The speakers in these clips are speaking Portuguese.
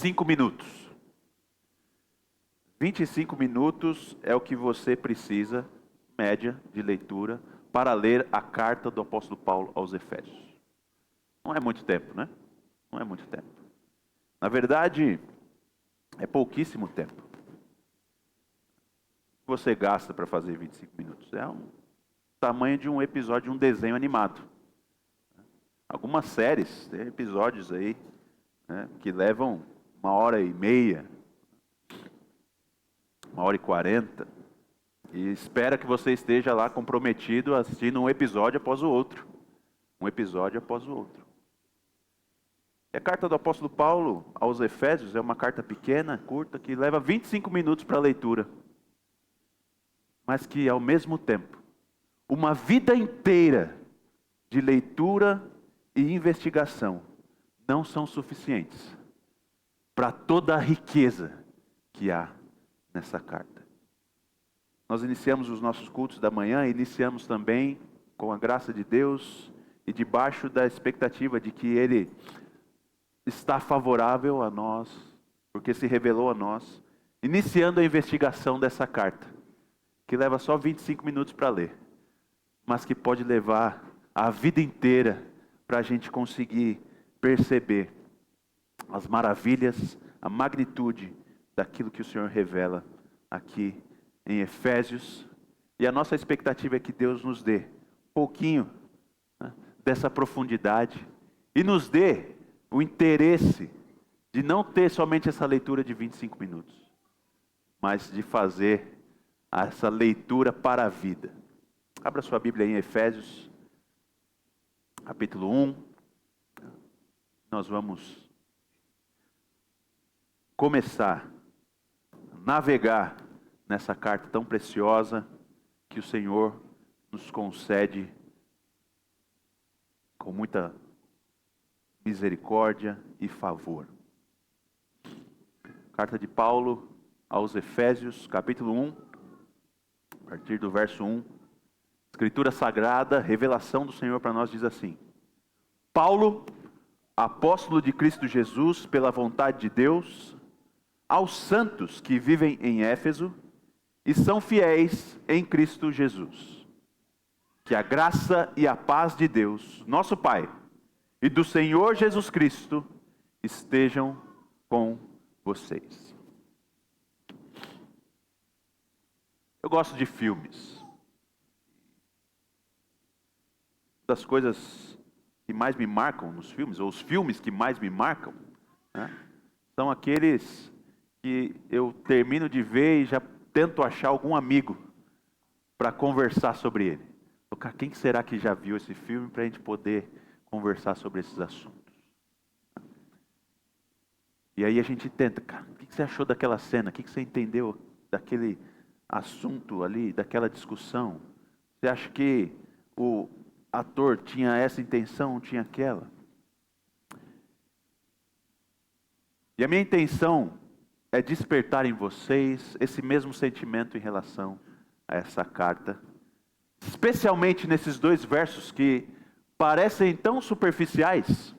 25 minutos. 25 minutos é o que você precisa, média de leitura, para ler a carta do apóstolo Paulo aos Efésios. Não é muito tempo, né? Não é muito tempo. Na verdade, é pouquíssimo tempo. O que você gasta para fazer 25 minutos? É o tamanho de um episódio de um desenho animado. Algumas séries, tem episódios aí, né, que levam 1h30, 1h40, e espera que você esteja lá comprometido assistindo um episódio após o outro. Um episódio após o outro. E a carta do apóstolo Paulo aos Efésios é uma carta pequena, curta, que leva 25 minutos para a leitura. Mas que, ao mesmo tempo, uma vida inteira de leitura e investigação não são suficientes para toda a riqueza que há nessa carta. Nós iniciamos os nossos cultos da manhã, iniciamos também com a graça de Deus e debaixo da expectativa de que Ele está favorável a nós, porque se revelou a nós, iniciando a investigação dessa carta, que leva só 25 minutos para ler, mas que pode levar a vida inteira para a gente conseguir perceber as maravilhas, a magnitude daquilo que o Senhor revela aqui em Efésios. E a nossa expectativa é que Deus nos dê um pouquinho, né, dessa profundidade e nos dê o interesse de não ter somente essa leitura de 25 minutos, mas de fazer essa leitura para a vida. Abra sua Bíblia aí em Efésios, capítulo 1. Nós vamos começar a navegar nessa carta tão preciosa que o Senhor nos concede com muita misericórdia e favor. Carta de Paulo aos Efésios, capítulo 1, a partir do verso 1. Escritura Sagrada, revelação do Senhor para nós diz assim: Paulo, apóstolo de Cristo Jesus, pela vontade de Deus, aos santos que vivem em Éfeso e são fiéis em Cristo Jesus. Que a graça e a paz de Deus, nosso Pai, e do Senhor Jesus Cristo estejam com vocês. Eu gosto de filmes. Uma das coisas que mais me marcam nos filmes, ou os filmes que mais me marcam, né, são aqueles que eu termino de ver e já tento achar algum amigo para conversar sobre ele. Cara, quem será que já viu esse filme para a gente poder conversar sobre esses assuntos? E aí a gente tenta, cara, o que você achou daquela cena? O que você entendeu daquele assunto ali, daquela discussão? Você acha que o ator tinha essa intenção, tinha aquela? E a minha intenção é despertar em vocês esse mesmo sentimento em relação a essa carta, especialmente nesses 2 versos que parecem tão superficiais,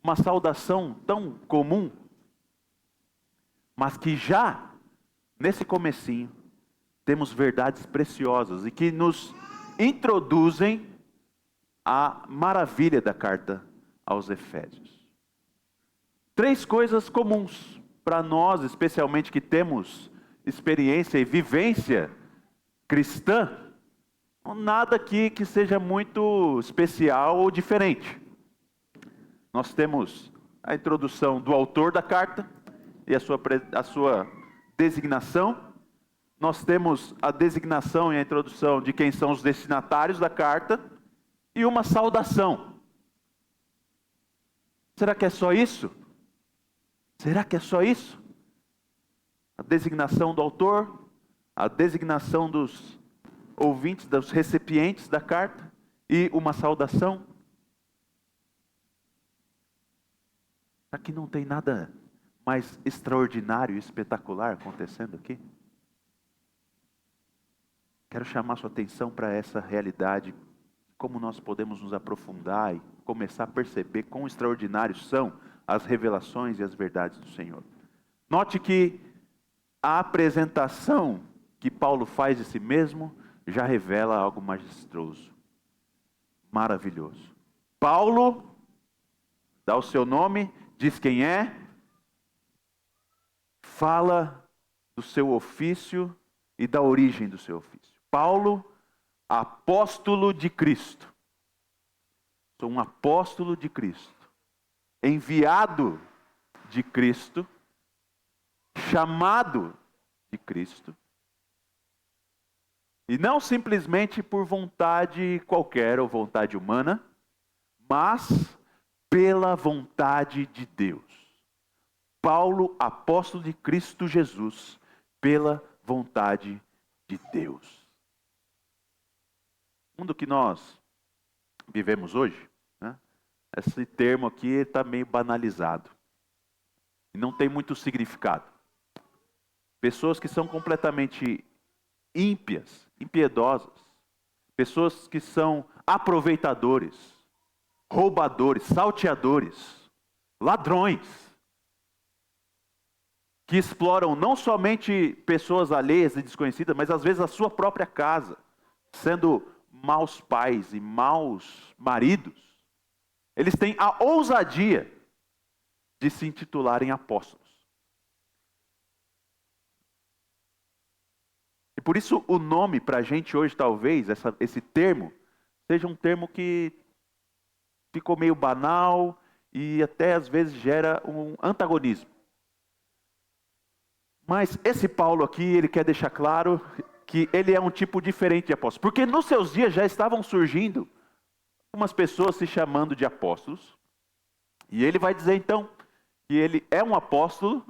uma saudação tão comum, mas que já nesse comecinho temos verdades preciosas e que nos introduzem à maravilha da carta aos Efésios. 3 coisas comuns para nós, especialmente que temos experiência e vivência cristã. Nada aqui que seja muito especial ou diferente. Nós temos a introdução do autor da carta e a sua designação. Nós temos a designação e a introdução de quem são os destinatários da carta e uma saudação. Será que é só isso? Será que é só isso? A designação do autor, a designação dos ouvintes, dos recipientes da carta e uma saudação? Será que não tem nada mais extraordinário e espetacular acontecendo aqui? Quero chamar sua atenção para essa realidade, como nós podemos nos aprofundar e começar a perceber quão extraordinários são as revelações e as verdades do Senhor. Note que a apresentação que Paulo faz de si mesmo já revela algo majestoso, maravilhoso. Paulo dá o seu nome, diz quem é, fala do seu ofício e da origem do seu ofício. Paulo, apóstolo de Cristo. Sou um apóstolo de Cristo, enviado de Cristo, chamado de Cristo, e não simplesmente por vontade qualquer ou vontade humana, mas pela vontade de Deus. Paulo, apóstolo de Cristo Jesus, pela vontade de Deus. O mundo que nós vivemos hoje, né, esse termo aqui está meio banalizado. E não tem muito significado. Pessoas que são completamente ímpias, impiedosas. Pessoas que são aproveitadores, roubadores, salteadores, ladrões. Que exploram não somente pessoas alheias e desconhecidas, mas às vezes a sua própria casa, sendo maus pais e maus maridos. Eles têm a ousadia de se intitularem apóstolos. E por isso o nome para a gente hoje, talvez, esse termo, seja um termo que ficou meio banal e até às vezes gera um antagonismo. Mas esse Paulo aqui, ele quer deixar claro que ele é um tipo diferente de apóstolo. Porque nos seus dias já estavam surgindo algumas pessoas se chamando de apóstolos. E ele vai dizer então que ele é um apóstolo,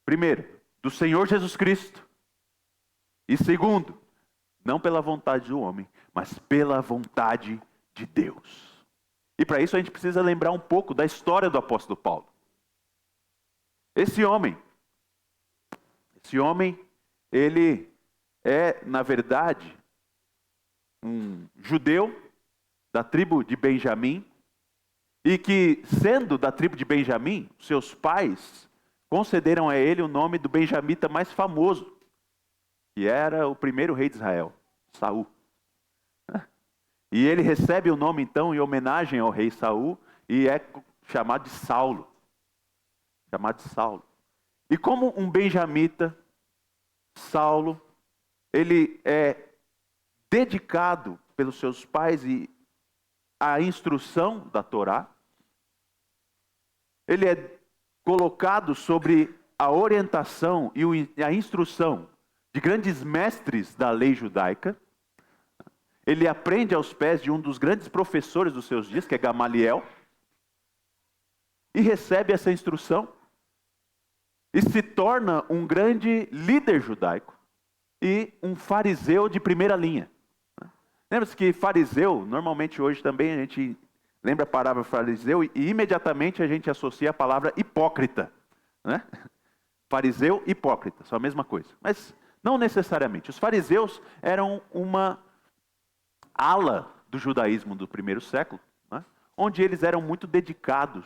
primeiro, do Senhor Jesus Cristo. E segundo, não pela vontade do homem, mas pela vontade de Deus. E para isso a gente precisa lembrar um pouco da história do apóstolo Paulo. Esse homem, ele é, na verdade, um judeu da tribo de Benjamim, e que, sendo da tribo de Benjamim, seus pais concederam a ele o nome do benjamita mais famoso, que era o primeiro rei de Israel, Saul. E ele recebe o nome, então, em homenagem ao rei Saul, e é chamado de Saulo. E como um benjamita, Saulo, ele é dedicado pelos seus pais e à instrução da Torá. Ele é colocado sobre a orientação e a instrução de grandes mestres da lei judaica. Ele aprende aos pés de um dos grandes professores dos seus dias, que é Gamaliel, e recebe essa instrução e se torna um grande líder judaico e um fariseu de primeira linha. Lembra-se que fariseu, normalmente hoje também a gente lembra a palavra fariseu e imediatamente a gente associa a palavra hipócrita. Né? Fariseu, hipócrita, só a mesma coisa. Mas não necessariamente. Os fariseus eram uma ala do judaísmo do primeiro século, né? Onde eles eram muito dedicados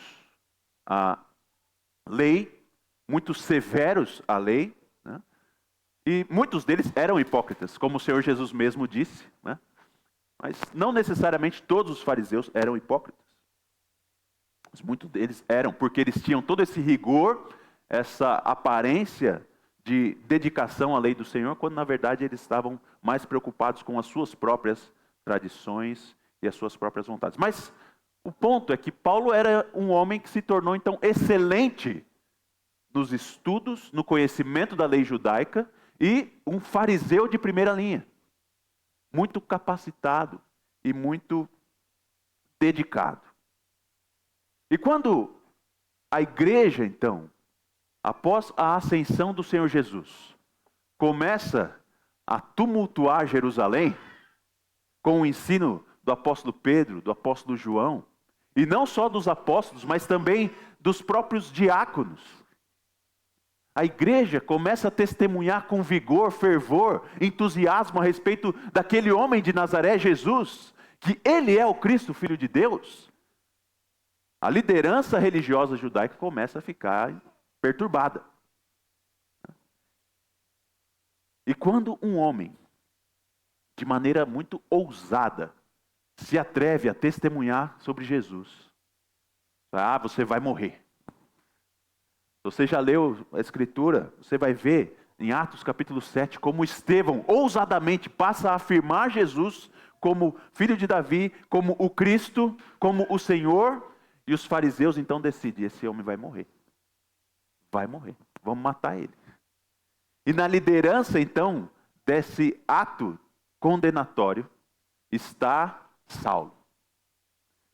à lei, muito severos à lei, né? E muitos deles eram hipócritas, como o Senhor Jesus mesmo disse, né? Mas não necessariamente todos os fariseus eram hipócritas. Mas muitos deles eram, porque eles tinham todo esse rigor, essa aparência de dedicação à lei do Senhor, quando na verdade eles estavam mais preocupados com as suas próprias tradições e as suas próprias vontades. Mas o ponto é que Paulo era um homem que se tornou então excelente nos estudos, no conhecimento da lei judaica e um fariseu de primeira linha. Muito capacitado e muito dedicado. E quando a igreja, então, após a ascensão do Senhor Jesus, começa a tumultuar Jerusalém, com o ensino do apóstolo Pedro, do apóstolo João, e não só dos apóstolos, mas também dos próprios diáconos, a igreja começa a testemunhar com vigor, fervor, entusiasmo a respeito daquele homem de Nazaré, Jesus, que ele é o Cristo, Filho de Deus. A liderança religiosa judaica começa a ficar perturbada. E quando um homem, de maneira muito ousada, se atreve a testemunhar sobre Jesus, você vai morrer. Você já leu a Escritura, você vai ver em Atos capítulo 7, como Estevão ousadamente passa a afirmar Jesus como filho de Davi, como o Cristo, como o Senhor, e os fariseus então decidem, esse homem vai morrer. Vai morrer, vamos matar ele. E na liderança então desse ato condenatório está Saulo.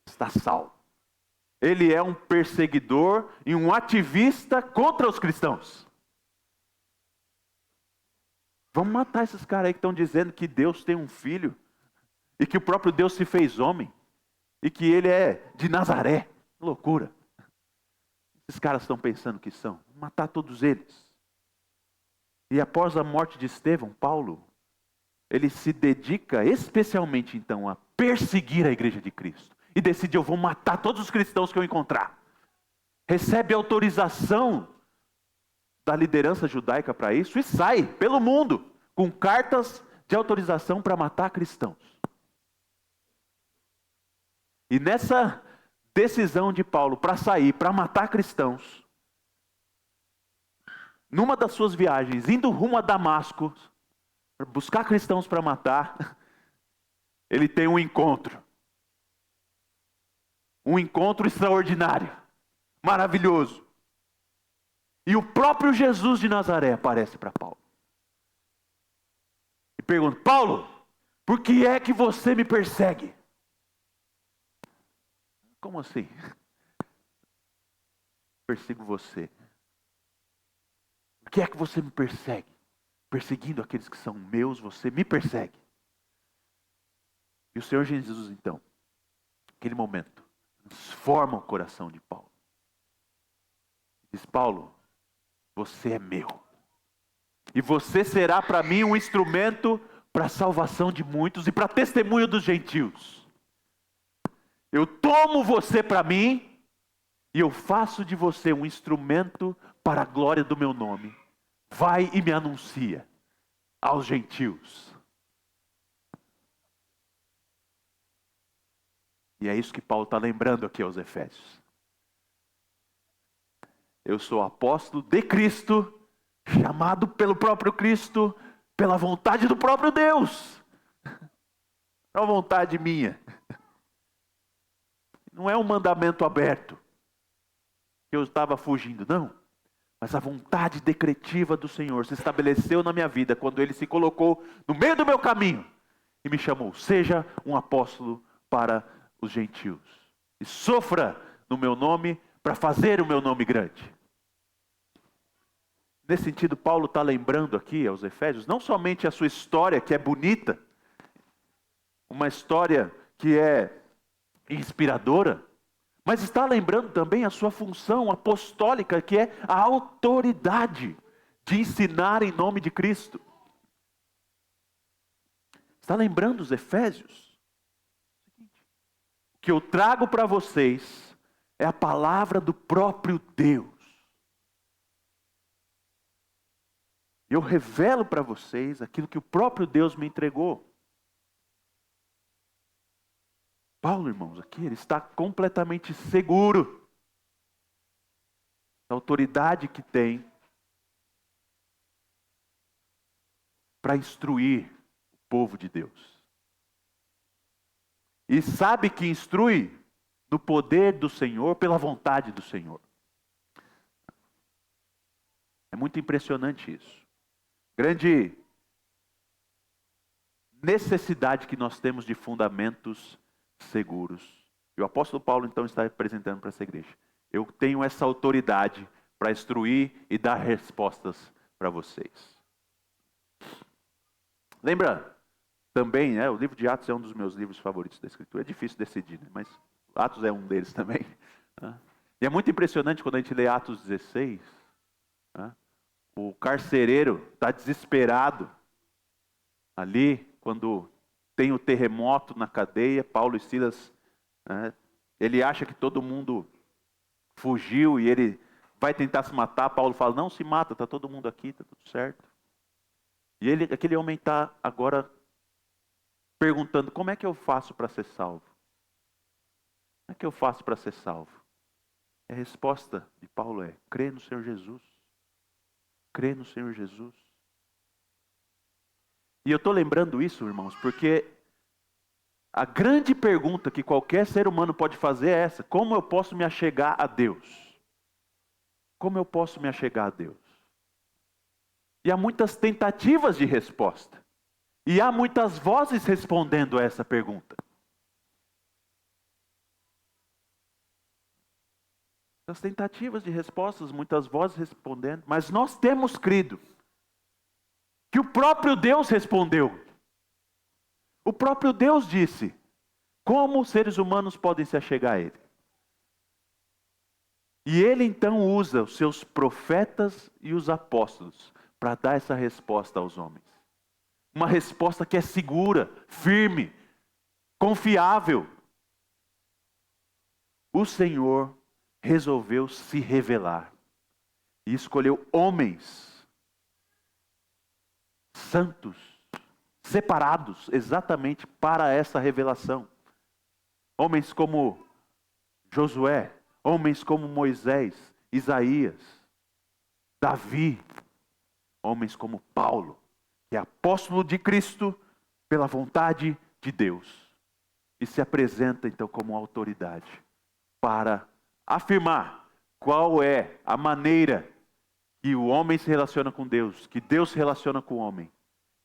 Está Saulo. Ele é um perseguidor e um ativista contra os cristãos. Vamos matar esses caras aí que estão dizendo que Deus tem um filho e que o próprio Deus se fez homem e que ele é de Nazaré. Loucura. Esses caras estão pensando que são. Vamos matar todos eles. E após a morte de Estevão, Paulo, ele se dedica especialmente então a perseguir a igreja de Cristo. E decide, eu vou matar todos os cristãos que eu encontrar. Recebe autorização da liderança judaica para isso e sai pelo mundo com cartas de autorização para matar cristãos. E nessa decisão de Paulo para sair, para matar cristãos, numa das suas viagens, indo rumo a Damasco, para buscar cristãos para matar, ele tem um encontro. Um encontro extraordinário, maravilhoso. E o próprio Jesus de Nazaré aparece para Paulo. E pergunta, Paulo, por que é que você me persegue? Como assim? Persigo você. Por que é que você me persegue? Perseguindo aqueles que são meus, você me persegue. E o Senhor Jesus, então, naquele momento, transforma o coração de Paulo. Diz, Paulo, você é meu. E você será para mim um instrumento para a salvação de muitos e para testemunho dos gentios. Eu tomo você para mim e eu faço de você um instrumento para a glória do meu nome. Vai e me anuncia aos gentios. E é isso que Paulo está lembrando aqui aos Efésios. Eu sou apóstolo de Cristo, chamado pelo próprio Cristo, pela vontade do próprio Deus. Não é uma vontade minha. Não é um mandamento aberto, que eu estava fugindo, não. Mas a vontade decretiva do Senhor se estabeleceu na minha vida, quando Ele se colocou no meio do meu caminho, e me chamou, seja um apóstolo para os gentios. E sofra no meu nome, para fazer o meu nome grande. Nesse sentido, Paulo está lembrando aqui aos Efésios, não somente a sua história, que é bonita, uma história que é inspiradora, mas está lembrando também a sua função apostólica, que é a autoridade de ensinar em nome de Cristo. Está lembrando os Efésios? O que eu trago para vocês é a palavra do próprio Deus. Eu revelo para vocês aquilo que o próprio Deus me entregou. Paulo, irmãos, aqui ele está completamente seguro da autoridade que tem para instruir o povo de Deus. E sabe que instrui no poder do Senhor, pela vontade do Senhor. É muito impressionante isso. Grande necessidade que nós temos de fundamentos seguros. E o apóstolo Paulo então está apresentando para essa igreja. Eu tenho essa autoridade para instruir e dar respostas para vocês. Lembra também, o livro de Atos é um dos meus livros favoritos da Escritura. É difícil decidir, né? Mas Atos é um deles também. E é muito impressionante quando a gente lê Atos 16. O carcereiro está desesperado ali, quando tem o terremoto na cadeia. Paulo e Silas, ele acha que todo mundo fugiu e ele vai tentar se matar, Paulo fala, não se mata, está todo mundo aqui, está tudo certo. E aquele homem está agora perguntando, como é que eu faço para ser salvo? Como é que eu faço para ser salvo? A resposta de Paulo é, crê no Senhor Jesus. Crê no Senhor Jesus. E eu estou lembrando isso, irmãos, porque a grande pergunta que qualquer ser humano pode fazer é essa: como eu posso me achegar a Deus? Como eu posso me achegar a Deus? E há muitas tentativas de resposta. E há muitas vozes respondendo a essa pergunta. As tentativas de respostas, muitas vozes respondendo. Mas nós temos crido que o próprio Deus respondeu. O próprio Deus disse: como os seres humanos podem se achegar a Ele? E Ele então usa os seus profetas e os apóstolos para dar essa resposta aos homens. Uma resposta que é segura, firme, confiável. O Senhor resolveu se revelar e escolheu homens santos, separados exatamente para essa revelação. Homens como Josué, homens como Moisés, Isaías, Davi, homens como Paulo, que é apóstolo de Cristo pela vontade de Deus. E se apresenta então como autoridade para afirmar qual é a maneira que o homem se relaciona com Deus, que Deus se relaciona com o homem,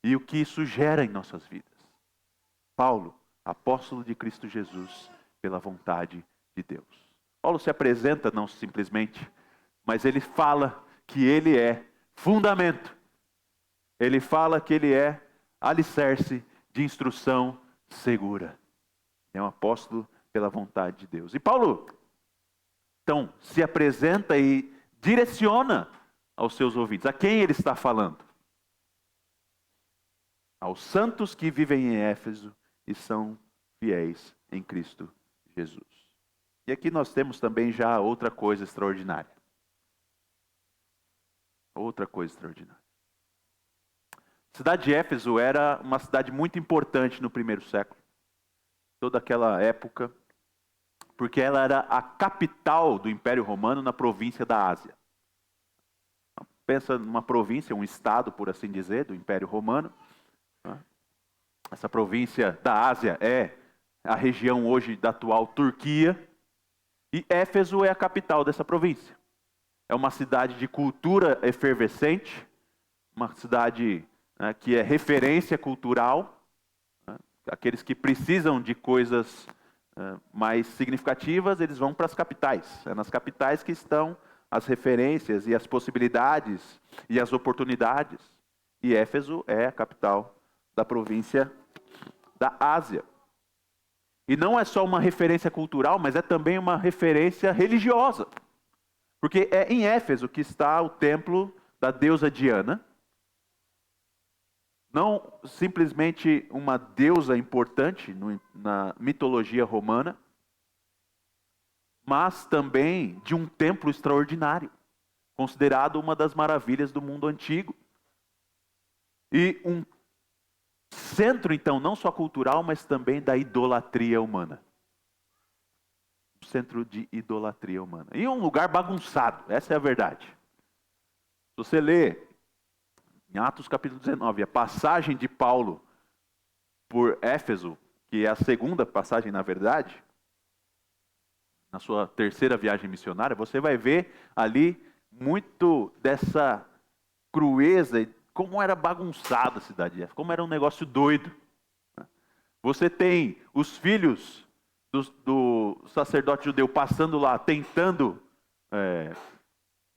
e o que isso gera em nossas vidas. Paulo, apóstolo de Cristo Jesus, pela vontade de Deus. Paulo se apresenta não simplesmente, mas ele fala que ele é fundamento. Ele fala que ele é alicerce de instrução segura. É um apóstolo pela vontade de Deus. E Paulo, então, se apresenta e direciona aos seus ouvintes. A quem ele está falando? Aos santos que vivem em Éfeso e são fiéis em Cristo Jesus. E aqui nós temos também já outra coisa extraordinária. Outra coisa extraordinária. A cidade de Éfeso era uma cidade muito importante no primeiro século. Toda aquela época, porque ela era a capital do Império Romano na província da Ásia. Pensa numa província, um estado, por assim dizer, do Império Romano. Essa província da Ásia é a região hoje da atual Turquia. E Éfeso é a capital dessa província. É uma cidade de cultura efervescente, uma cidade que é referência cultural. Aqueles que precisam de coisas mais significativas, eles vão para as capitais. É nas capitais que estão as referências e as possibilidades e as oportunidades. E Éfeso é a capital da província da Ásia. E não é só uma referência cultural, mas é também uma referência religiosa. Porque é em Éfeso que está o templo da deusa Diana. Não simplesmente uma deusa importante na mitologia romana, mas também de um templo extraordinário, considerado uma das maravilhas do mundo antigo. E um centro, então, não só cultural, mas também da idolatria humana. Um centro de idolatria humana. E um lugar bagunçado, essa é a verdade. Se você lê em Atos capítulo 19, a passagem de Paulo por Éfeso, que é a segunda passagem, na verdade, na sua terceira viagem missionária, você vai ver ali muito dessa crueza, como era bagunçada a cidade de Éfeso, como era um negócio doido. Você tem os filhos do sacerdote judeu passando lá, tentando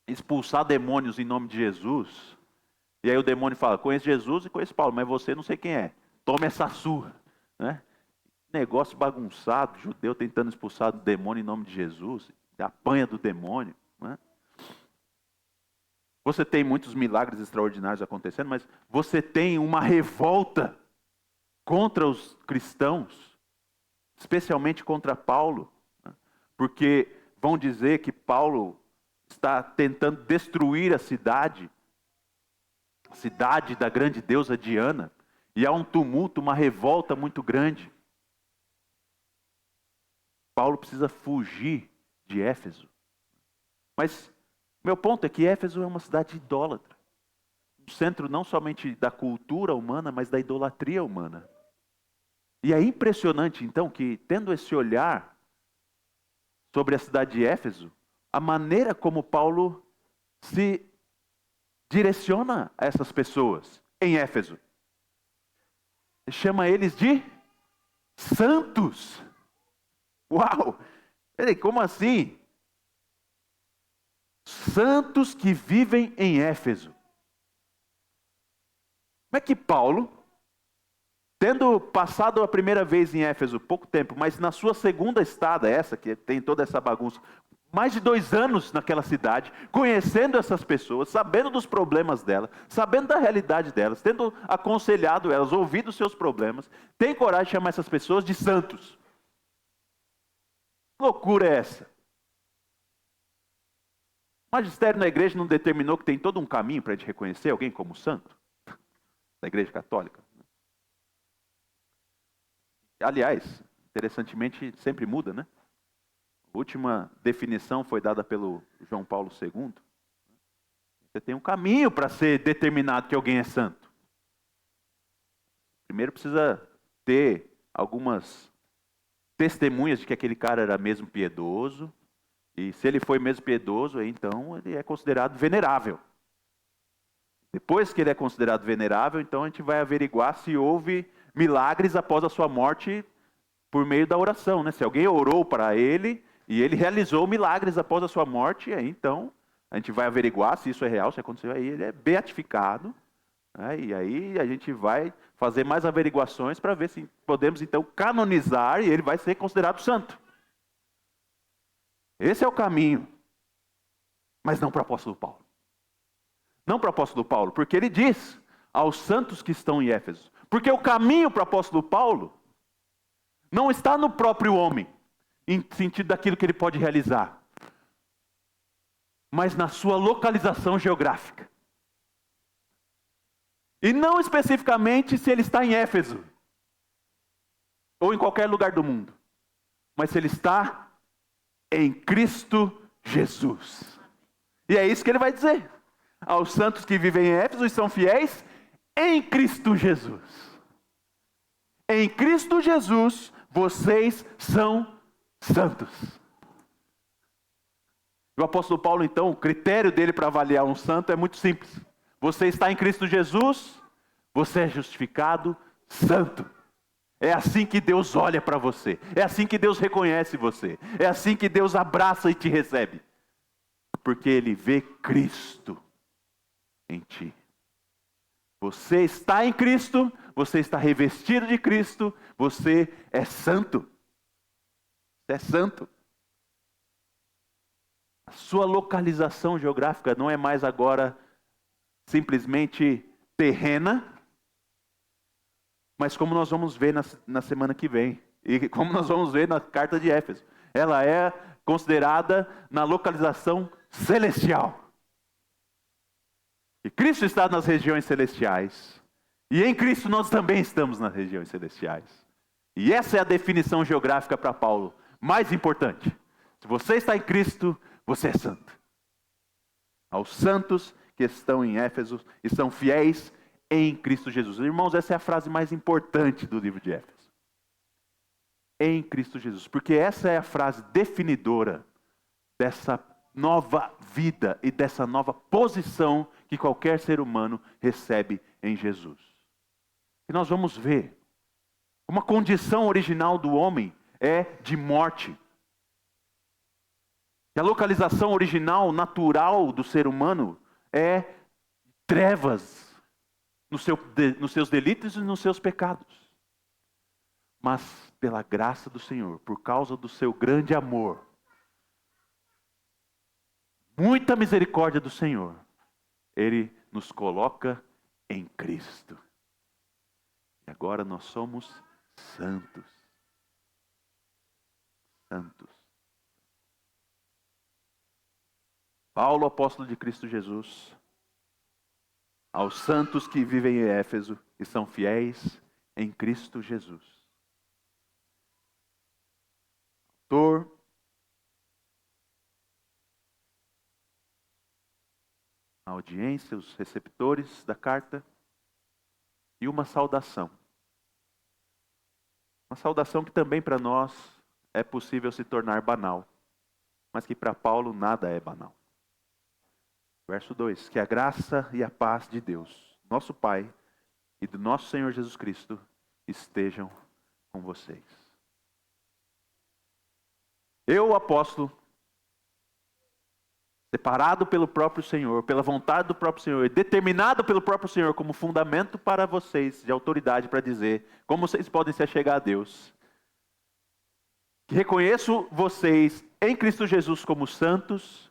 expulsar demônios em nome de Jesus. E aí o demônio fala, conheço Jesus e conheço Paulo, mas você não sei quem é. Tome essa surra. Né? Negócio bagunçado, judeu tentando expulsar o demônio em nome de Jesus. Apanha do demônio. Né? Você tem muitos milagres extraordinários acontecendo, mas você tem uma revolta contra os cristãos, especialmente contra Paulo. Né? Porque vão dizer que Paulo está tentando destruir a cidade da grande deusa Diana, e há um tumulto, uma revolta muito grande. Paulo precisa fugir de Éfeso. Mas meu ponto é que Éfeso é uma cidade idólatra. Um centro não somente da cultura humana, mas da idolatria humana. E é impressionante, então, que tendo esse olhar sobre a cidade de Éfeso, a maneira como Paulo se direciona a essas pessoas em Éfeso. Ele chama eles de santos. Uau! Peraí, como assim? Santos que vivem em Éfeso. Como é que Paulo, tendo passado a primeira vez em Éfeso, pouco tempo, mas na sua segunda estada, essa que tem toda essa bagunça, mais de 2 anos naquela cidade, conhecendo essas pessoas, sabendo dos problemas delas, sabendo da realidade delas, tendo aconselhado elas, ouvido os seus problemas, tem coragem de chamar essas pessoas de santos. Que loucura é essa? O magistério na igreja não determinou que tem todo um caminho para a gente reconhecer alguém como santo? Da igreja católica. Aliás, interessantemente, sempre muda, né? A última definição foi dada pelo João Paulo II. Você tem um caminho para ser determinado que alguém é santo. Primeiro precisa ter algumas testemunhas de que aquele cara era mesmo piedoso. E se ele foi mesmo piedoso, então ele é considerado venerável. Depois que ele é considerado venerável, então a gente vai averiguar se houve milagres após a sua morte por meio da oração, né? Se alguém orou para ele e ele realizou milagres após a sua morte, aí então a gente vai averiguar se isso é real, se aconteceu, aí ele é beatificado, né? E aí a gente vai fazer mais averiguações para ver se podemos então canonizar e ele vai ser considerado santo. Esse é o caminho, mas não para o apóstolo Paulo. Não para o apóstolo Paulo, porque ele diz aos santos que estão em Éfeso. Porque o caminho para o apóstolo Paulo não está no próprio homem, em sentido daquilo que ele pode realizar, mas na sua localização geográfica. E não especificamente se ele está em Éfeso, ou em qualquer lugar do mundo, mas se ele está em Cristo Jesus. E é isso que ele vai dizer aos santos que vivem em Éfeso e são fiéis em Cristo Jesus. Em Cristo Jesus, vocês são santos. O apóstolo Paulo, então, o critério dele para avaliar um santo é muito simples. Você está em Cristo Jesus, você é justificado santo. É assim que Deus olha para você. É assim que Deus reconhece você. É assim que Deus abraça e te recebe. Porque Ele vê Cristo em ti. Você está em Cristo, você está revestido de Cristo, você é santo. Você é santo. A sua localização geográfica não é mais agora simplesmente terrena, mas como nós vamos ver na semana que vem, e como nós vamos ver na carta de Éfeso, ela é considerada na localização celestial. E Cristo está nas regiões celestiais. E em Cristo nós também estamos nas regiões celestiais. E essa é a definição geográfica para Paulo, mais importante. Se você está em Cristo, você é santo. Aos santos que estão em Éfeso e são fiéis em Cristo Jesus. Irmãos, essa é a frase mais importante do livro de Éfeso. Em Cristo Jesus. Porque essa é a frase definidora dessa nova vida e dessa nova posição que qualquer ser humano recebe em Jesus. E nós vamos ver uma condição original do homem é de morte. E a localização original, natural do ser humano é trevas nos seus delitos e nos seus pecados. Mas pela graça do Senhor, por causa do seu grande amor, muita misericórdia do Senhor, Ele nos coloca em Cristo. E agora nós somos santos. Santos. Paulo, apóstolo de Cristo Jesus, aos santos que vivem em Éfeso e são fiéis em Cristo Jesus. Autor, a audiência, os receptores da carta e uma saudação. Uma saudação que também para nós é possível se tornar banal, mas que para Paulo nada é banal. Verso 2: que a graça e a paz de Deus, nosso Pai, e do nosso Senhor Jesus Cristo estejam com vocês. Eu, apóstolo, separado pelo próprio Senhor, pela vontade do próprio Senhor, e determinado pelo próprio Senhor como fundamento para vocês, de autoridade para dizer como vocês podem se achegar a Deus. Que reconheço vocês em Cristo Jesus como santos,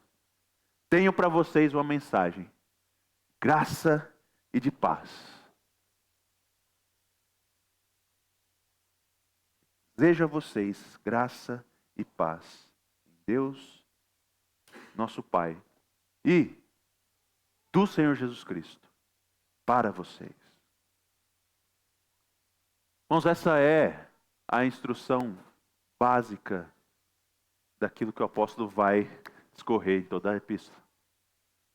tenho para vocês uma mensagem: graça e de paz. Desejo a vocês graça e paz em Deus, nosso Pai, e do Senhor Jesus Cristo, para vocês. Irmãos, essa é a instrução básica daquilo que o apóstolo vai discorrer em toda a epístola.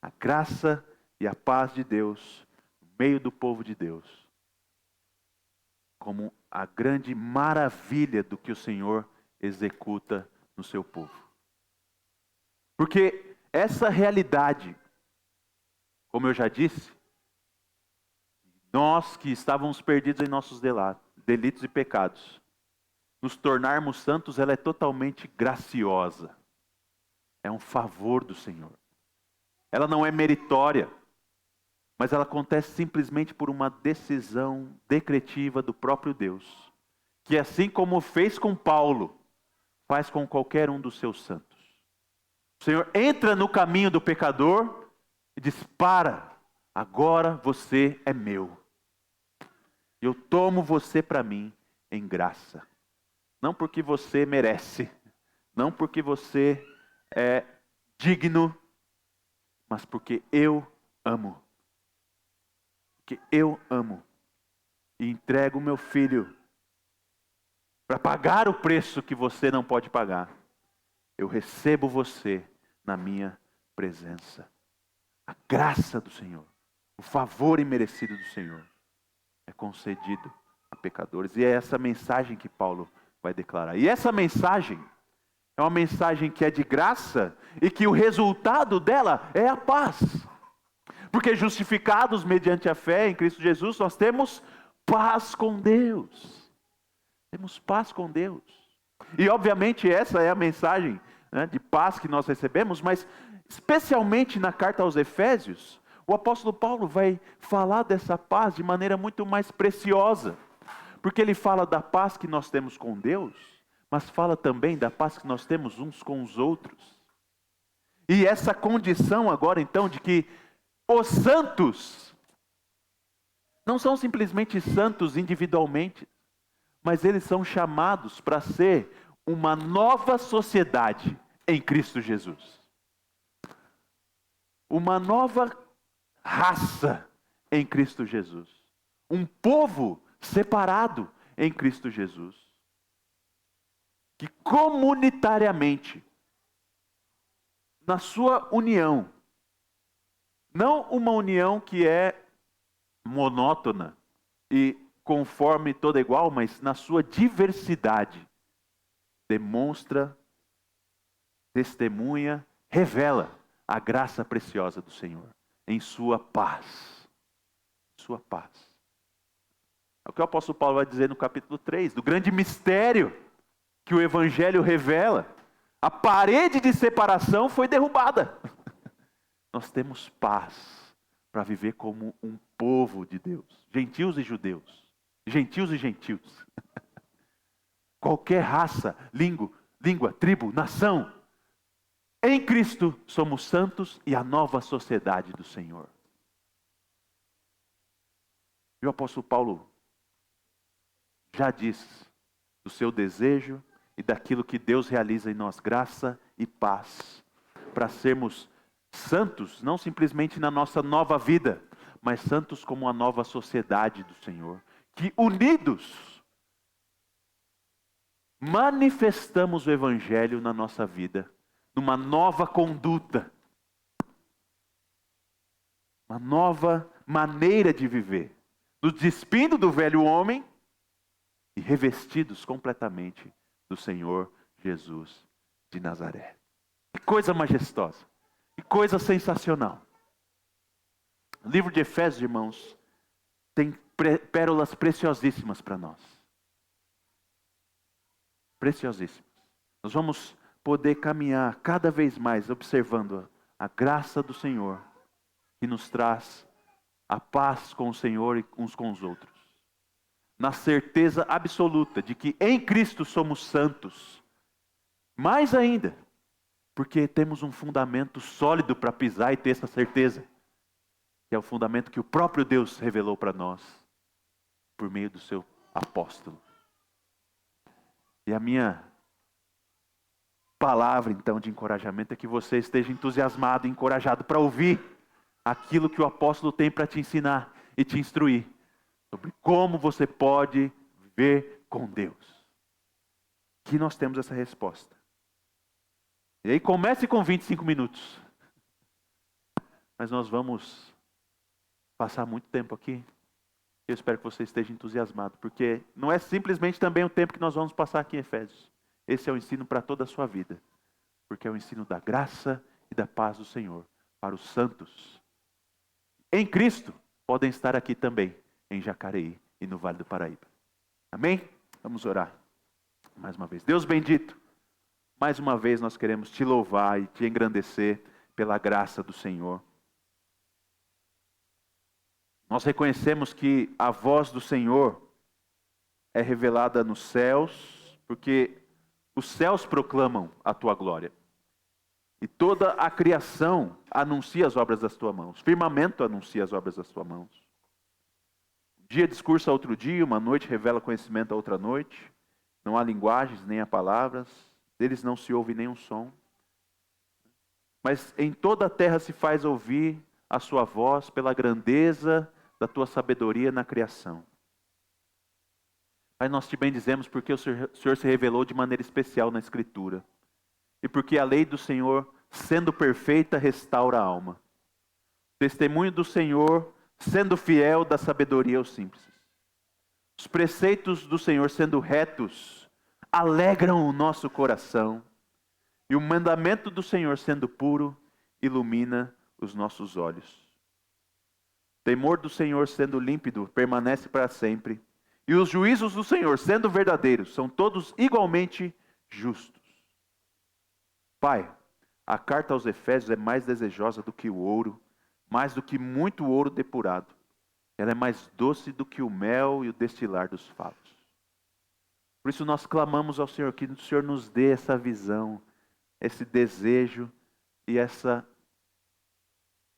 A graça e a paz de Deus no meio do povo de Deus, como a grande maravilha do que o Senhor executa no seu povo. Porque essa realidade, como eu já disse, nós que estávamos perdidos em nossos delitos e pecados, nos tornarmos santos, ela é totalmente graciosa. É um favor do Senhor. Ela não é meritória, mas ela acontece simplesmente por uma decisão decretiva do próprio Deus, que assim como fez com Paulo, faz com qualquer um dos seus santos. O Senhor entra no caminho do pecador e diz: para, agora você é meu. Eu tomo você para mim em graça. Não porque você merece, não porque você é digno, mas porque eu amo. Porque eu amo. E entrego o meu filho para pagar o preço que você não pode pagar. Eu recebo você na minha presença. A graça do Senhor, o favor imerecido do Senhor é concedido a pecadores. E é essa mensagem que Paulo vai declarar. E essa mensagem é uma mensagem que é de graça e que o resultado dela é a paz. Porque justificados mediante a fé em Cristo Jesus, nós temos paz com Deus. Temos paz com Deus. E obviamente essa é a mensagem, né, de paz que nós recebemos, mas especialmente na carta aos Efésios, o apóstolo Paulo vai falar dessa paz de maneira muito mais preciosa. Porque ele fala da paz que nós temos com Deus, mas fala também da paz que nós temos uns com os outros. E essa condição agora então de que os santos não são simplesmente santos individualmente, mas eles são chamados para ser uma nova sociedade em Cristo Jesus. Uma nova raça em Cristo Jesus. Um povo separado em Cristo Jesus. Que comunitariamente, na sua união, não uma união que é monótona e conforme toda igual, mas na sua diversidade, demonstra, testemunha, revela a graça preciosa do Senhor em sua paz. Sua paz. É o que o apóstolo Paulo vai dizer no capítulo 3, do grande mistério que o Evangelho revela. A parede de separação foi derrubada. Nós temos paz para viver como um povo de Deus. Gentios e judeus. Gentios e gentios. Qualquer raça, língua, tribo, nação. Em Cristo somos santos e a nova sociedade do Senhor. E o apóstolo Paulo já disse do seu desejo e daquilo que Deus realiza em nós, graça e paz, para sermos Santos não simplesmente na nossa nova vida, mas santos como a nova sociedade do Senhor, que unidos manifestamos o Evangelho na nossa vida, numa nova conduta, uma nova maneira de viver, nos despindo do velho homem e revestidos completamente do Senhor Jesus de Nazaré. Que coisa majestosa, que coisa sensacional. O livro de Efésios, irmãos, tem pérolas preciosíssimas para nós. Preciosíssimas. Nós vamos poder caminhar cada vez mais observando a graça do Senhor, que nos traz a paz com o Senhor e uns com os outros. Na certeza absoluta de que em Cristo somos santos. Mais ainda, porque temos um fundamento sólido para pisar e ter essa certeza. Que é o fundamento que o próprio Deus revelou para nós, por meio do seu apóstolo. E a minha palavra, então, de encorajamento é que você esteja entusiasmado e encorajado para ouvir aquilo que o apóstolo tem para te ensinar e te instruir sobre como você pode viver com Deus. Aqui nós temos essa resposta. E aí comece com 25 minutos. Mas nós vamos passar muito tempo aqui. Eu espero que você esteja entusiasmado, porque não é simplesmente também o tempo que nós vamos passar aqui em Efésios. Esse é o ensino para toda a sua vida, porque é o ensino da graça e da paz do Senhor para os santos. Em Cristo, podem estar aqui também, em Jacareí e no Vale do Paraíba. Amém? Vamos orar mais uma vez. Deus bendito, mais uma vez nós queremos te louvar e te engrandecer pela graça do Senhor. Nós reconhecemos que a voz do Senhor é revelada nos céus, porque os céus proclamam a tua glória. E toda a criação anuncia as obras das tuas mãos. O firmamento anuncia as obras das tuas mãos. Um dia discursa a outro dia, uma noite revela conhecimento a outra noite. Não há linguagens, nem há palavras. Deles não se ouve nenhum som. Mas em toda a terra se faz ouvir a sua voz pela grandeza da tua sabedoria na criação. Pai, nós te bendizemos porque o Senhor se revelou de maneira especial na Escritura. E porque a lei do Senhor, sendo perfeita, restaura a alma. O testemunho do Senhor, sendo fiel, dá sabedoria aos simples. Os preceitos do Senhor, sendo retos, alegram o nosso coração. E o mandamento do Senhor, sendo puro, ilumina os nossos olhos. O temor do Senhor, sendo límpido, permanece para sempre. E os juízos do Senhor, sendo verdadeiros, são todos igualmente justos. Pai, a carta aos Efésios é mais desejosa do que o ouro, mais do que muito ouro depurado. Ela é mais doce do que o mel e o destilar dos favos. Por isso nós clamamos ao Senhor que o Senhor nos dê essa visão, esse desejo e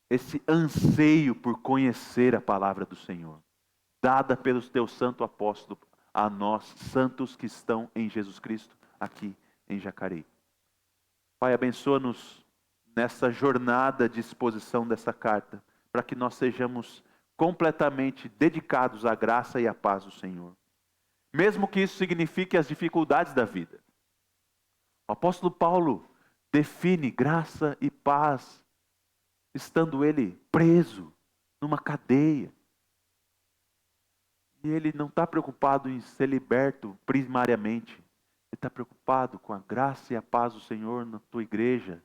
esse anseio por conhecer a palavra do Senhor, dada pelo teu santo apóstolo a nós, santos que estão em Jesus Cristo, aqui em Jacareí. Pai, abençoa-nos nessa jornada de exposição dessa carta, para que nós sejamos completamente dedicados à graça e à paz do Senhor. Mesmo que isso signifique as dificuldades da vida. O apóstolo Paulo define graça e paz, estando ele preso numa cadeia. E ele não está preocupado em ser liberto primariamente. Ele está preocupado com a graça e a paz do Senhor na tua igreja.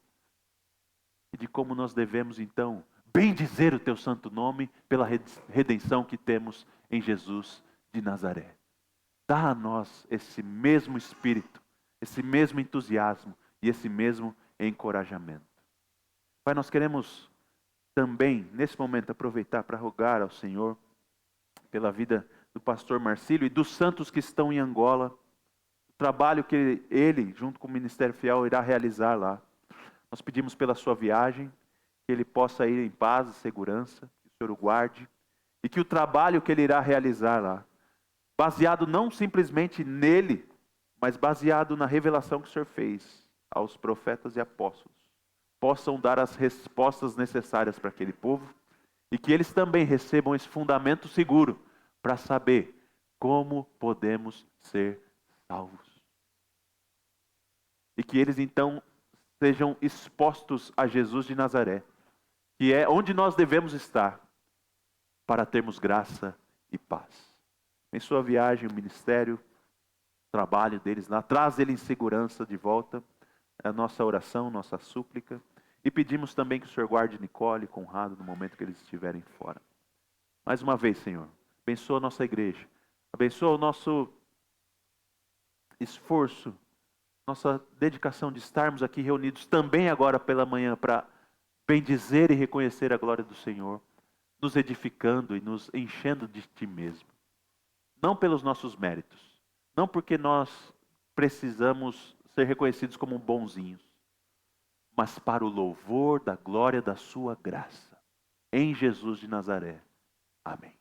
E de como nós devemos então bendizer o teu santo nome pela redenção que temos em Jesus de Nazaré. Dá a nós esse mesmo espírito, esse mesmo entusiasmo e esse mesmo encorajamento. Pai, nós queremos também, nesse momento, aproveitar para rogar ao Senhor pela vida do pastor Marcílio e dos santos que estão em Angola, o trabalho que ele, junto com o Ministério Fiel, irá realizar lá. Nós pedimos pela sua viagem, que ele possa ir em paz e segurança, que o Senhor o guarde, e que o trabalho que ele irá realizar lá, baseado não simplesmente nele, mas baseado na revelação que o Senhor fez aos profetas e apóstolos, possam dar as respostas necessárias para aquele povo e que eles também recebam esse fundamento seguro para saber como podemos ser salvos. E que eles então sejam expostos a Jesus de Nazaré, que é onde nós devemos estar para termos graça e paz. Em sua viagem, o ministério, o trabalho deles lá, traz ele em segurança de volta. É a nossa oração, nossa súplica. E pedimos também que o Senhor guarde Nicole e Conrado no momento que eles estiverem fora. Mais uma vez, Senhor, abençoa a nossa igreja. Abençoa o nosso esforço, nossa dedicação de estarmos aqui reunidos também agora pela manhã para bendizer e reconhecer a glória do Senhor, nos edificando e nos enchendo de Ti mesmo. Não pelos nossos méritos, não porque nós precisamos ser reconhecidos como bonzinhos, mas para o louvor da glória da Sua graça. Em Jesus de Nazaré. Amém.